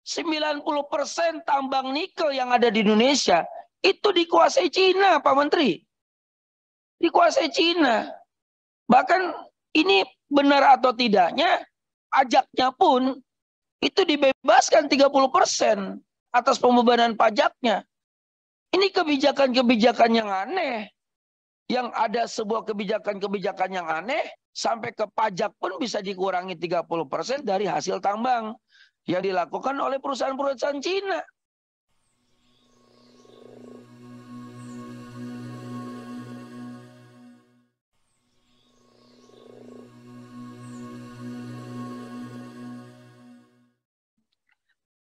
90% tambang nikel yang ada di Indonesia itu dikuasai Cina, Pak Menteri. Dikuasai Cina. Bahkan ini benar atau tidaknya, pajaknya pun itu dibebaskan 30% atas pembebanan pajaknya. Ini kebijakan-kebijakan yang aneh. Yang ada sebuah kebijakan-kebijakan yang aneh, sampai ke pajak pun bisa dikurangi 30% dari hasil tambang yang dilakukan oleh perusahaan-perusahaan Cina.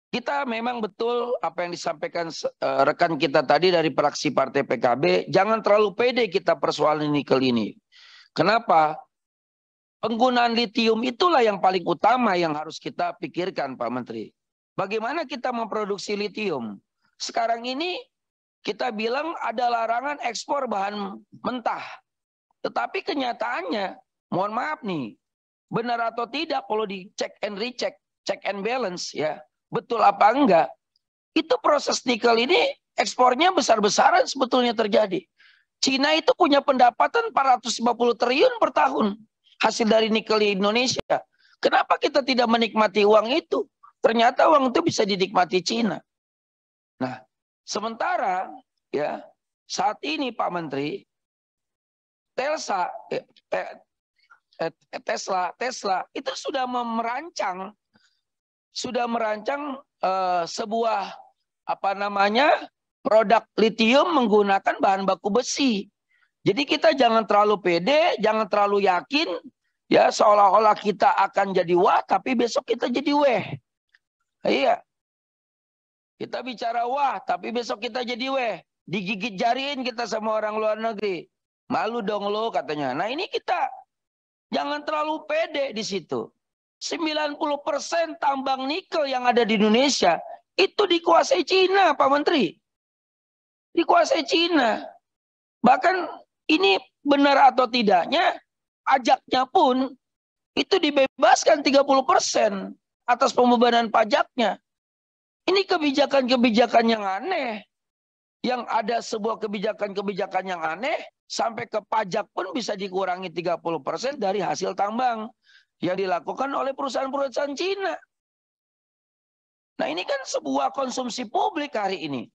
Kita memang betul apa yang disampaikan rekan kita tadi dari fraksi Partai PKB, jangan terlalu pede kita persoalan nikel ini. Kenapa? Penggunaan litium itulah yang paling utama yang harus kita pikirkan, Pak Menteri. Bagaimana kita memproduksi litium? Sekarang ini kita bilang ada larangan ekspor bahan mentah. Tetapi kenyataannya, mohon maaf nih, benar atau tidak kalau di check and recheck, check and balance ya, betul apa enggak, itu proses nikel ini ekspornya besar-besaran sebetulnya terjadi. Cina itu punya pendapatan 450 triliun per tahun hasil dari nikel di Indonesia. Kenapa kita tidak menikmati uang itu? Ternyata uang itu bisa dinikmati Cina. Nah, sementara ya saat ini Pak Menteri, Tesla itu sudah merancang sebuah produk litium menggunakan bahan baku besi. Jadi kita jangan terlalu pede, jangan terlalu yakin ya seolah-olah kita akan jadi wah tapi besok kita jadi weh. Iya. Kita bicara wah tapi besok kita jadi weh. Digigit jariin kita sama orang luar negeri. Malu dong lo katanya. Nah ini kita jangan terlalu pede di situ. 90% tambang nikel yang ada di Indonesia itu dikuasai Cina, Pak Menteri. Dikuasai Cina. Bahkan ini benar atau tidaknya, pajaknya pun itu dibebaskan 30% atas pembebanan pajaknya. Ini kebijakan-kebijakan yang aneh. Yang ada sebuah kebijakan-kebijakan yang aneh, sampai ke pajak pun bisa dikurangi 30% dari hasil tambang yang dilakukan oleh perusahaan-perusahaan Cina. Nah ini kan sebuah konsumsi publik hari ini.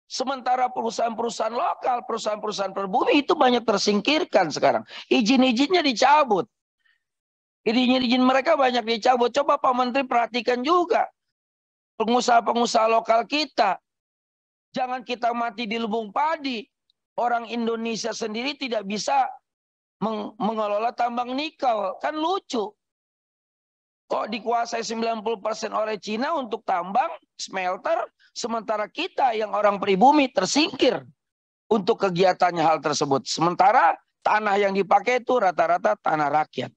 Sementara perusahaan-perusahaan lokal, perusahaan-perusahaan pribumi itu banyak tersingkirkan sekarang. Izin-izinnya dicabut. Izin-izin mereka banyak dicabut. Coba Pak Menteri perhatikan juga. Pengusaha-pengusaha lokal kita. Jangan kita mati di lubung padi. Orang Indonesia sendiri tidak bisa mengelola tambang nikel. Kan lucu. Kok dikuasai 90% oleh Cina untuk tambang, smelter, sementara kita yang orang pribumi tersingkir untuk kegiatannya hal tersebut. Sementara tanah yang dipakai itu rata-rata tanah rakyat.